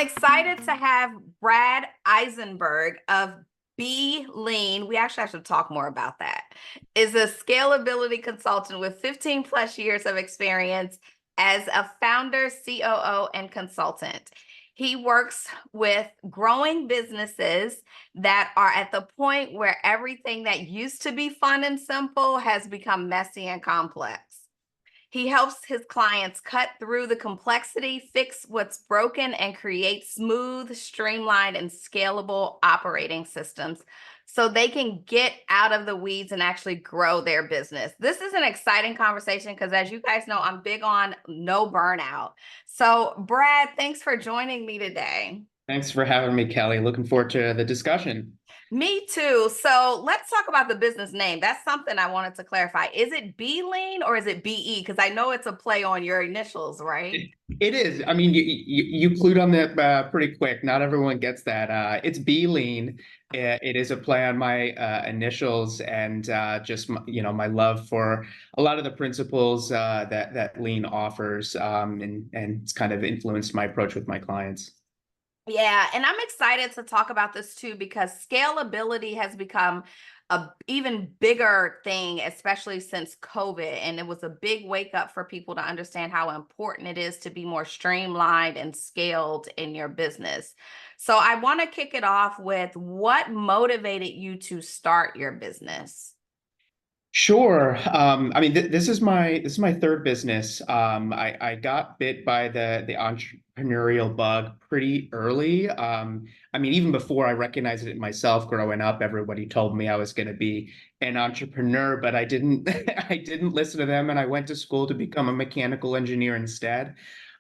excited to have Brad Eisenberg of Be Lean. We actually have to talk more about that. Is a scalability consultant with 15 plus years of experience as a founder, COO, and consultant. He works with growing businesses that are at the point where everything that used to be fun and simple has become messy and complex. He helps his clients cut through the complexity, fix what's broken, and create smooth, streamlined, and scalable operating systems so they can get out of the weeds and actually grow their business. This is an exciting conversation because, as you guys know, I'm big on no burnout. So, Brad, thanks for joining me today. Thanks for having me, Kelly. Looking forward to the discussion. Me too. So let's talk about the business name. That's something I wanted to clarify. Is it Be Lean or is it BE? Because I know it's a play on your initials, right? It is. I mean, you clued on that pretty quick. Not everyone gets that. It's Be Lean. It is a play on my initials and just my love for a lot of the principles that Lean offers, and it's kind of influenced my approach with my clients. Yeah, and I'm excited to talk about this too because scalability has become a even bigger thing, especially since COVID. And it was a big wake up for people to understand how important it is to be more streamlined and scaled in your business. So I want to kick it off with what motivated you to start your business? Sure. I mean, this is my third business. I got bit by the entrepreneurial bug pretty early. I mean, even before I recognized it myself growing up, everybody told me I was going to be an entrepreneur, but I didn't I didn't listen to them, and I went to school to become a mechanical engineer instead.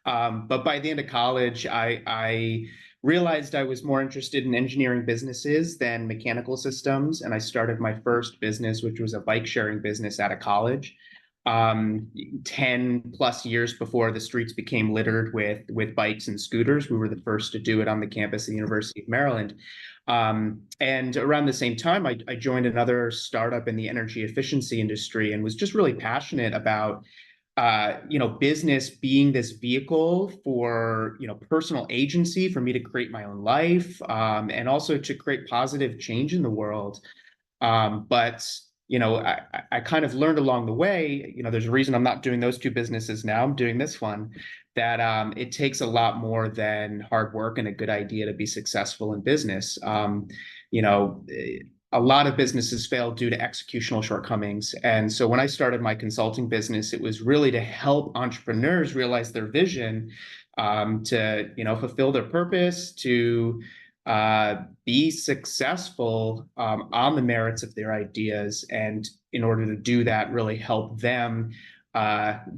But by the end of college, I realized I was more interested in engineering businesses than mechanical systems. And I started my first business, which was a bike sharing business out of college. 10 plus years before the streets became littered with bikes and scooters. We were the first to do it on the campus of the University of Maryland. And around the same time, I joined another startup in the energy efficiency industry and was just really passionate about business being this vehicle for, personal agency for me to create my own life, and also to create positive change in the world. But I kind of learned along the way, there's a reason I'm not doing those two businesses now. I'm doing this one, that it takes a lot more than hard work and a good idea to be successful in business. You know, a lot of businesses fail due to executional shortcomings. And so when I started my consulting business, it was really to help entrepreneurs realize their vision, to, fulfill their purpose, to be successful on the merits of their ideas. And in order to do that, really help them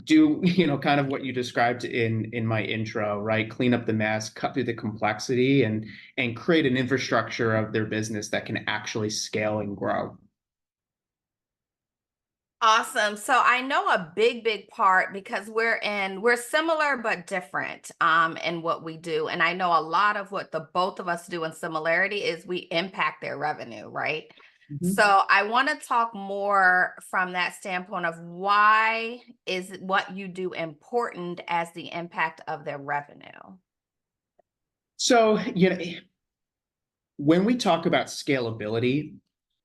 do, kind of what you described in my intro, right? Clean up the mess, cut through the complexity, and create an infrastructure of their business that can actually scale and grow. Awesome. So I know a big part because we're similar but different in what we do. And I know a lot of what the both of us do in similarity is we impact their revenue, right? Mhm. So I want to talk more from that standpoint of why is what you do important as the impact of their revenue? So, when we talk about scalability,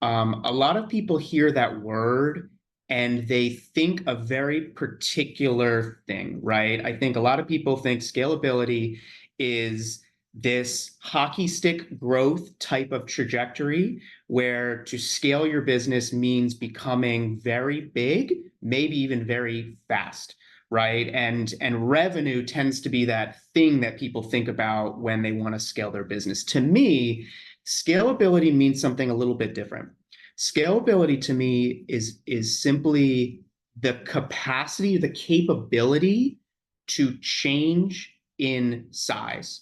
a lot of people hear that word and they think a very particular thing, right? I think a lot of people think scalability is this hockey stick growth type of trajectory where to scale your business means becoming very big, maybe even very fast, right? And revenue tends to be that thing that people think about when they want to scale their business. To me, scalability means something a little bit different. Scalability to me is simply the capacity, the capability to change in size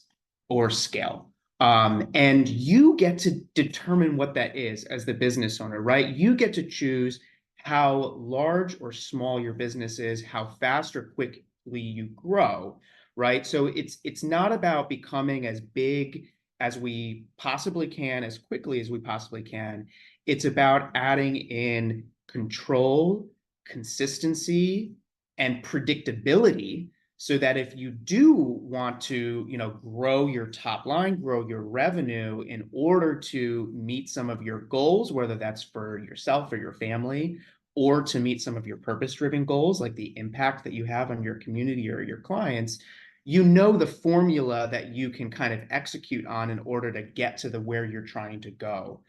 or scale. And you get to determine what that is as the business owner, right? You get to choose how large or small your business is, how fast or quickly you grow, right? So it's not about becoming as big as we possibly can, as quickly as we possibly can. It's about adding in control, consistency, and predictability so that if you do want to, grow your top line, grow your revenue in order to meet some of your goals, whether that's for yourself or your family, or to meet some of your purpose-driven goals, like the impact that you have on your community or your clients, the formula that you can kind of execute on in order to get to the where you're trying to go.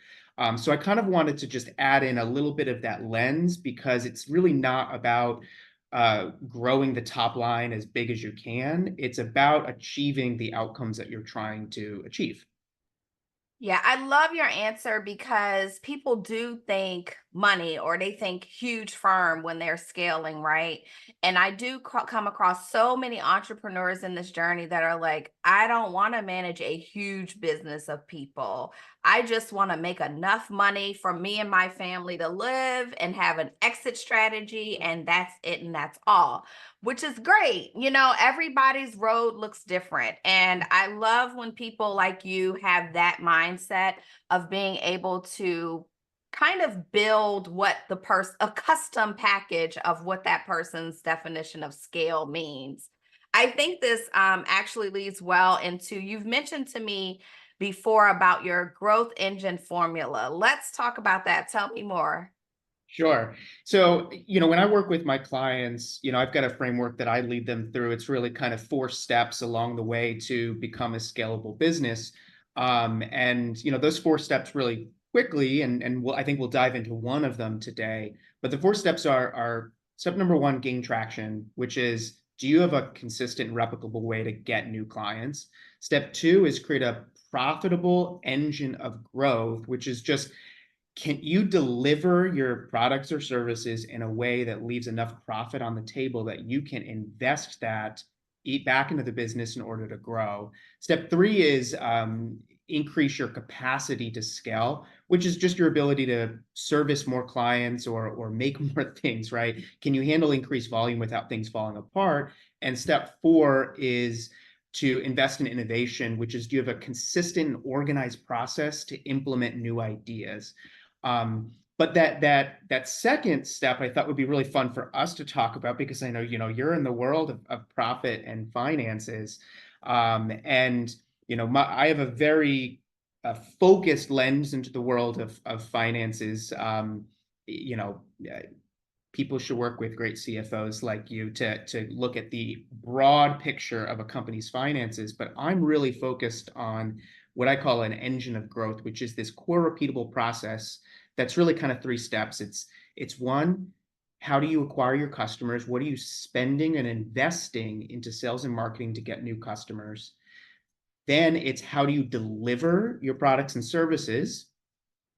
So I kind of wanted to just add in a little bit of that lens because it's really not about growing the top line as big as you can. It's about achieving the outcomes that you're trying to achieve. Yeah, I love your answer because people do think money or they think huge firm when they're scaling, right? And I do come across so many entrepreneurs in this journey that are like, I don't want to manage a huge business of people. I just want to make enough money for me and my family to live and have an exit strategy, and that's it, and that's all, which is great. Everybody's road looks different. And I love when people like you have that mindset of being able to kind of build what a custom package of what that person's definition of scale means. I think this actually leads well into, you've mentioned to me before about your growth engine formula. Let's talk about that. Tell me more. Sure. So, when I work with my clients, I've got a framework that I lead them through. It's really kind of 4 steps along the way to become a scalable business. Those 4 steps really quickly, I think we'll dive into one of them today. But the 4 steps are step number one, gain traction, which is, do you have a consistent, replicable way to get new clients? Step two is create a profitable engine of growth, which is just, can you deliver your products or services in a way that leaves enough profit on the table that you can invest that, eat back into the business in order to grow? Step three is increase your capacity to scale, which is just your ability to service more clients or make more things, right? Can you handle increased volume without things falling apart? And step four is to invest in innovation, which is, do you have a consistent, organized process to implement new ideas? But that second step I thought would be really fun for us to talk about, because I know you're in the world of profit and finances, and I have a very focused lens into the world of finances. You know, uh, People should work with great CFOs like you to look at the broad picture of a company's finances. But I'm really focused on what I call an engine of growth, which is this core repeatable process that's really kind of 3 steps. It's one, how do you acquire your customers? What are you spending and investing into sales and marketing to get new customers? Then it's, how do you deliver your products and services?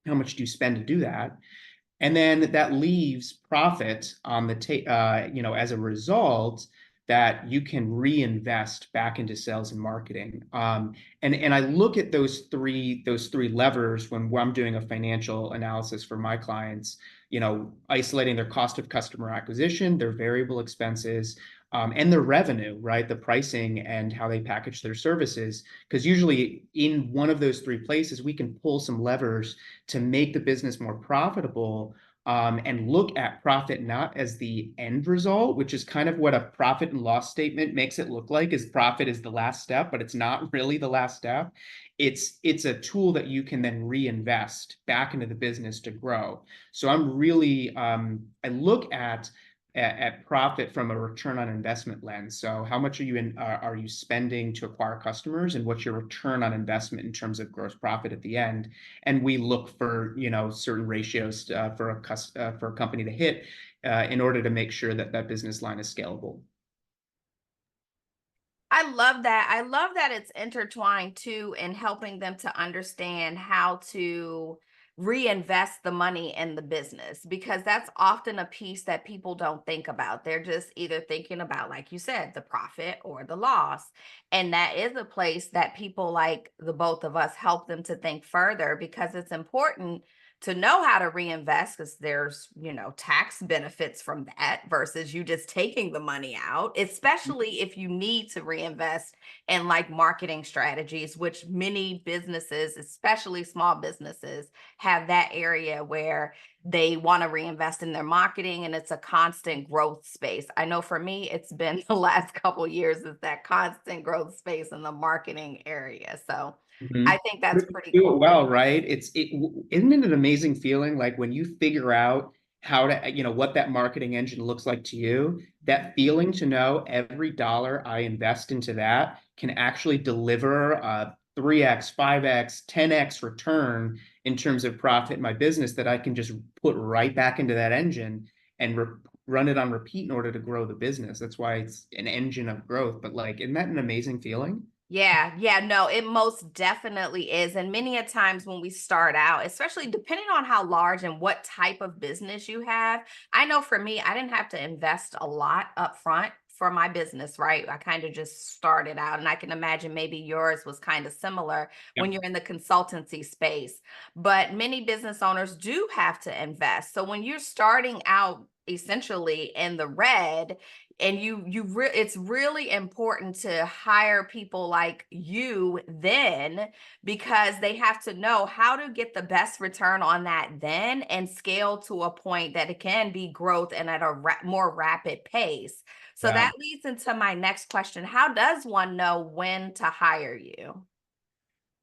How much do you spend to do that? And then that leaves profit on the as a result that you can reinvest back into sales and marketing. And I look at those three levers when I'm doing a financial analysis for my clients. Isolating their cost of customer acquisition, their variable expenses, and their revenue, right? The pricing and how they package their services. Because usually in one of those 3 places, we can pull some levers to make the business more profitable, and look at profit not as the end result, which is kind of what a profit and loss statement makes it look like, is profit is the last step, but it's not really the last step. It's a tool that you can then reinvest back into the business to grow. So I'm really I look at profit from a return on investment lens. So how much are you spending to acquire customers, and what's your return on investment in terms of gross profit at the end? And we look for certain ratios for a company to hit in order to make sure that that business line is scalable. I love that. I love that it's intertwined too in helping them to understand how to reinvest the money in the business, because that's often a piece that people don't think about. They're just either thinking about, like you said, the profit or the loss. And that is a place that people like the both of us help them to think further, because it's important to know how to reinvest, because there's, you know, tax benefits from that versus you just taking the money out, especially if you need to reinvest in like marketing strategies, which many businesses, especially small businesses, have that area where they want to reinvest in their marketing, and it's a constant growth space. I know for me, it's been the last couple years is that constant growth space in the marketing area. So I Mhm. think that's But pretty you do it cool. well, right? Isn't it an amazing feeling? Like when you figure out how to, what that marketing engine looks like to you, that feeling to know every dollar I invest into that can actually deliver a 3x, 5x, 10x return in terms of profit in my business that I can just put right back into that engine and run it on repeat in order to grow the business. That's why it's an engine of growth. But like, isn't that an amazing feeling? Yeah, yeah, no, it most definitely is. And many a times when we start out, especially depending on how large and what type of business you have, I know for me, I didn't have to invest a lot up front for my business, right? I kind of just started out, and I can imagine maybe yours was kind of similar when Yep. you're in the consultancy space. But many business owners do have to invest. So when you're starting out essentially in the red, and it's really important to hire people like you then, because they have to know how to get the best return on that then and scale to a point that it can be growth and at a more rapid pace. So Yeah. that leads into my next question: how does one know when to hire you?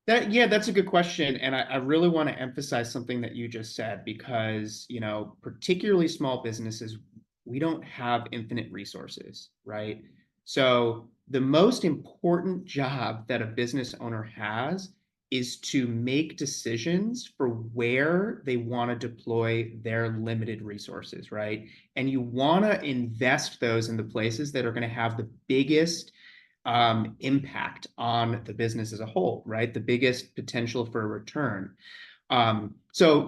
Yeah, that's a good question. And I really want to emphasize something that you just said because, particularly small businesses, we don't have infinite resources, right? So the most important job that a business owner has is to make decisions for where they want to deploy their limited resources, right? And you want to invest those in the places that are going to have the biggest impact on the business as a whole, right? The biggest potential for a return. So,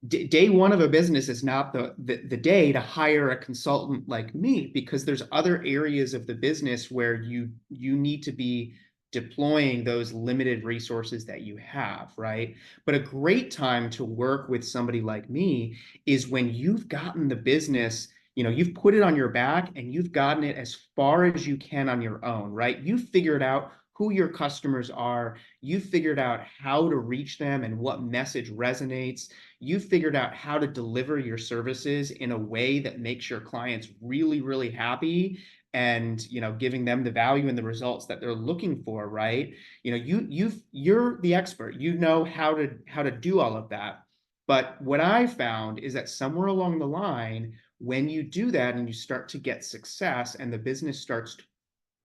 day one of a business is not the day to hire a consultant like me because there's other areas of the business where you need to be deploying those limited resources that you have, right? But a great time to work with somebody like me is when you've gotten the business, you've put it on your back and you've gotten it as far as you can on your own, right? You've figured out who your customers are. You've figured out how to reach them and what message resonates. You've figured out how to deliver your services in a way that makes your clients really, really happy and giving them the value and the results that they're looking for, right? You're the expert. You know how to do all of that. But what I found is that somewhere along the line, when you do that and you start to get success and the business starts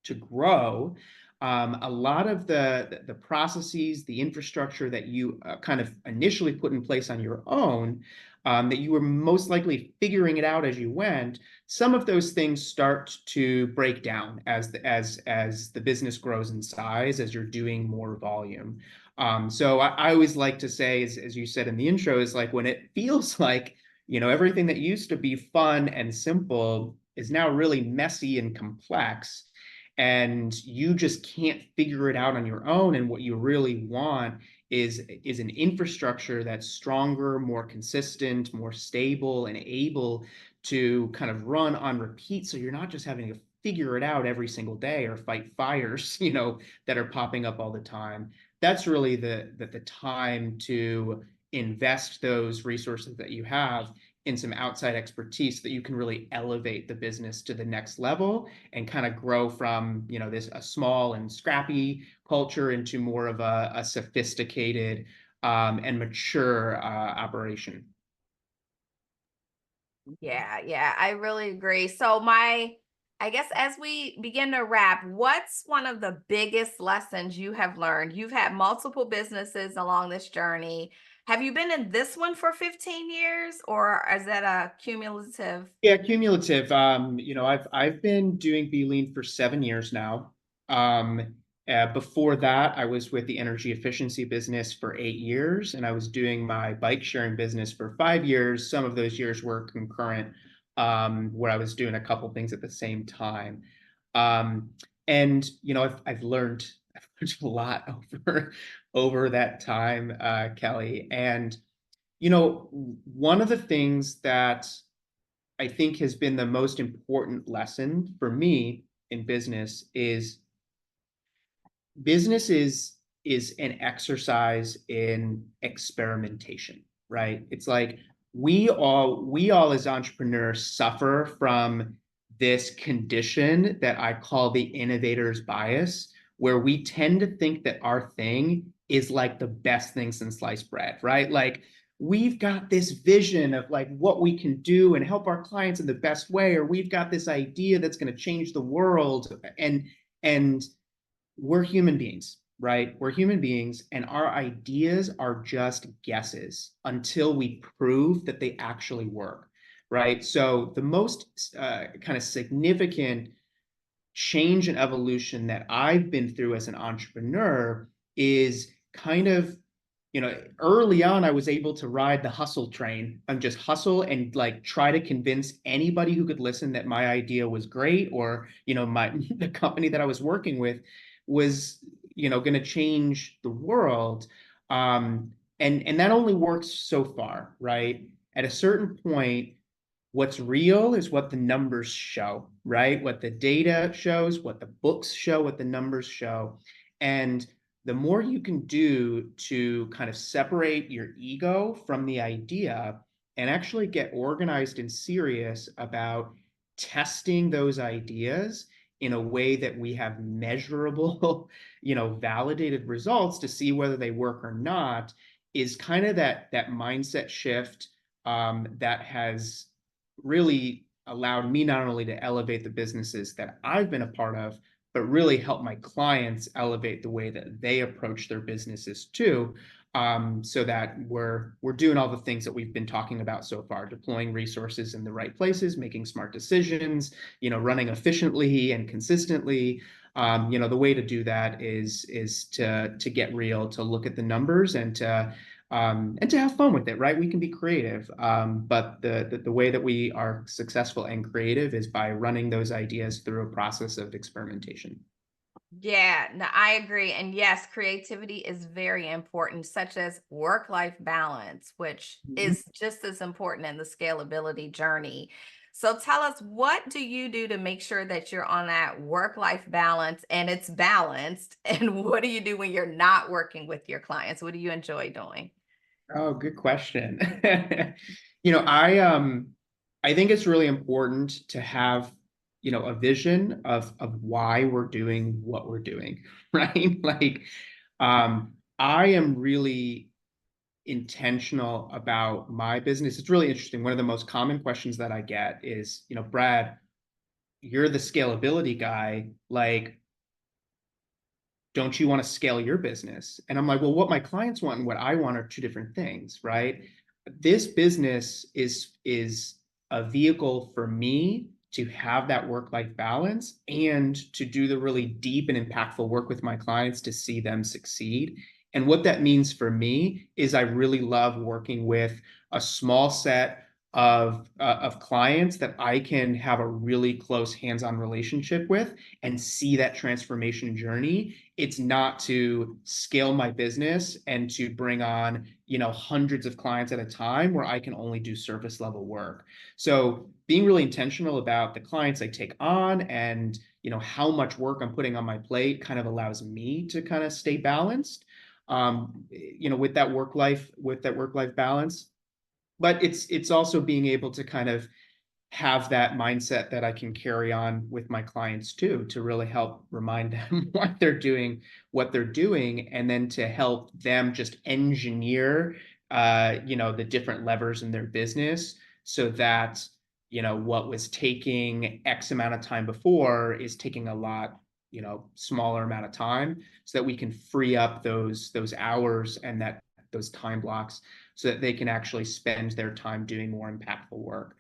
to grow, a lot of the processes, the infrastructure that you kind of initially put in place on your own, that you were most likely figuring it out as you went, some of those things start to break down as the business grows in size, as you're doing more volume. So I always like to say, as you said in the intro, is like when it feels like everything that used to be fun and simple is now really messy and complex and you just can't figure it out on your own. And what you really want is an infrastructure that's stronger, more consistent, more stable, and able to kind of run on repeat. So you're not just having to figure it out every single day or fight fires, that are popping up all the time. That's really the time to invest those resources that you have in some outside expertise so that you can really elevate the business to the next level and kind of grow from this a small and scrappy culture into more of a sophisticated and mature operation. Yeah, yeah, I really agree. I guess as we begin to wrap, what's one of the biggest lessons you have learned? You've had multiple businesses along this journey. Have you been in this one for 15 years, or is that a cumulative? Yeah, cumulative. I've been doing B Lean for 7 years now. Before that, I was with the energy efficiency business for 8 years, and I was doing my bike sharing business for 5 years. Some of those years were concurrent, where I was doing a couple things at the same time. Um, and I've learned I've learned a lot over that time, Kelly. And One of the things that I think has been the most important lesson for me in business is an exercise in experimentation, right? It's like we all as entrepreneurs suffer from this condition that I call the innovator's bias, where we tend to think that our thing is like the best thing since sliced bread, right? Like we've got this vision of like what we can do and help our clients in the best way, or we've got this idea that's going to change the world. And we're human beings, right? We're human beings, and our ideas are just guesses until we prove that they actually work, right? So the most kind of significant change and evolution that I've been through as an entrepreneur is kind of, early on, I was able to ride the hustle train and just hustle and like try to convince anybody who could listen that my idea was great, or, the company that I was working with was, going to change the world. And that only works so far, right? At a certain point, what's real is what the numbers show, right? What the data shows, what the books show, what the numbers show. And the more you can do to kind of separate your ego from the idea and actually get organized and serious about testing those ideas in a way that we have measurable, validated results to see whether they work or not, is kind of that mindset shift that has really allowed me not only to elevate the businesses that I've been a part of, but really help my clients elevate the way that they approach their businesses too. So that we're doing all the things that we've been talking about so far, deploying resources in the right places, making smart decisions, running efficiently and consistently. The way to do that is to get real, to look at the numbers, and to have fun with it, right? We can be creative, but the way that we are successful and creative is by running those ideas through a process of experimentation. Yeah, no, I agree. And yes, creativity is very important, such as work-life balance, which Mhm. is just as important in the scalability journey. So tell us, what do you do to make sure that you're on that work-life balance and it's balanced? And what do you do when you're not working with your clients? What do you enjoy doing? Oh, good question. I think it's really important to have, a vision of why we're doing what we're doing, right? Like, I am really intentional about my business. It's really interesting. One of the most common questions that I get is, Brad, you're the scalability guy. Like, don't you want to scale your business? And I'm like, well, what my clients want and what I want are two different things, right? This business is a vehicle for me to have that work-life balance and to do the really deep and impactful work with my clients to see them succeed. And what that means for me is I really love working with a small set of clients that I can have a really close hands-on relationship with and see that transformation journey. It's not to scale my business and to bring on, hundreds of clients at a time where I can only do surface level work. So being really intentional about the clients I take on and, how much work I'm putting on my plate kind of allows me to kind of stay balanced, with that work life balance. But it's also being able to kind of have that mindset that I can carry on with my clients too, to really help remind them what they're doing, and then to help them just engineer, the different levers in their business so that, what was taking X amount of time before is taking a lot, smaller amount of time, so that we can free up those hours and those time blocks so that they can actually spend their time doing more impactful work.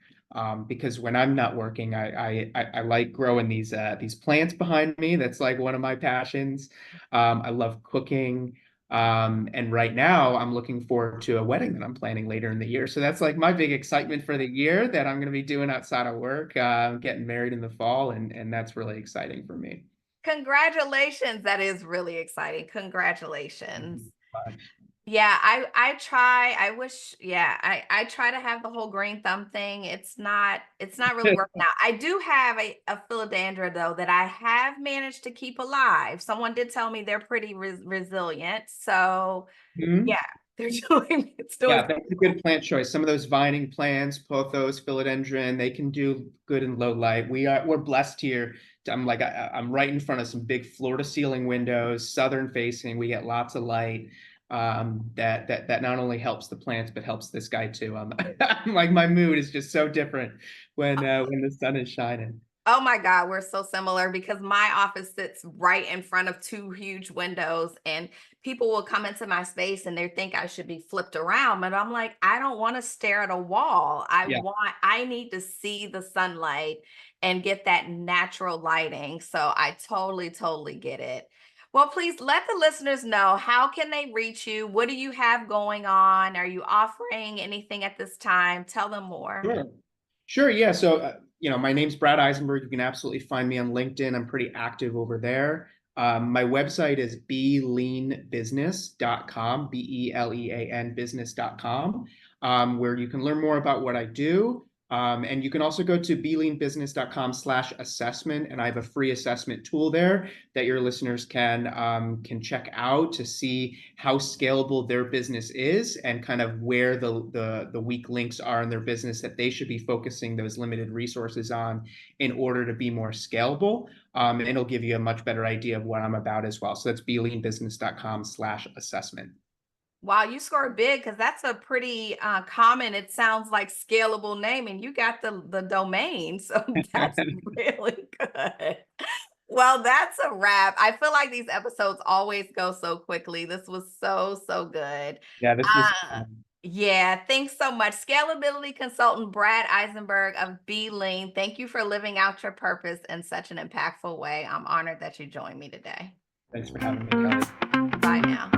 Because when I'm not working, I like growing these plants behind me. That's like one of my passions. I love cooking. And right now I'm looking forward to a wedding that I'm planning later in the year. So that's like my big excitement for the year that I'm going to be doing outside of work, getting married in the fall. And that's really exciting for me. Congratulations. That is really exciting. Congratulations. Yeah, I try. I wish, yeah, I try to have the whole green thumb thing. It's not really working out. I do have a philodendron though that I have managed to keep alive. Someone did tell me they're pretty resilient. So Mhm. yeah, they're doing it's doing Yeah, that's a good plant choice. Some of those vining plants, pothos, philodendron, they can do good in low light. We're blessed here. I'm right in front of some big floor to ceiling windows, southern facing. We get lots of light. That not only helps the plants but helps this guy too. I'm like my mood is just so different when the sun is shining. Oh my God, we're so similar because my office sits right in front of two huge windows, and people will come into my space and they think I should be flipped around. But I'm like, I don't want to stare at a wall. Yeah. I need to see the sunlight and get that natural lighting. So I totally, totally get it. Well, please let the listeners know, how can they reach you? What do you have going on? Are you offering anything at this time? Tell them more. Sure. Sure. Yeah. So, my name's Brad Eisenberg. You can absolutely find me on LinkedIn. I'm pretty active over there. My website is beleanbusiness.com, BELEAN business.com, where you can learn more about what I do. And you can also go to beleanbusiness.com/assessment. And I have a free assessment tool there that your listeners can check out to see how scalable their business is and kind of where the weak links are in their business that they should be focusing those limited resources on in order to be more scalable. And it'll give you a much better idea of what I'm about as well. So that's beleanbusiness.com/assessment. Wow, you scored big because that's a pretty common, it sounds like scalable name, and you got the domain. So that's really good. Well, that's a wrap. I feel like these episodes always go so quickly. This was so, so good. Yeah, this was Uh, yeah, thanks so much. Scalability consultant Brad Eisenberg of Be Lean. Thank you for living out your purpose in such an impactful way. I'm honored that you joined me today. thanks for having me, Kelly. Bye now.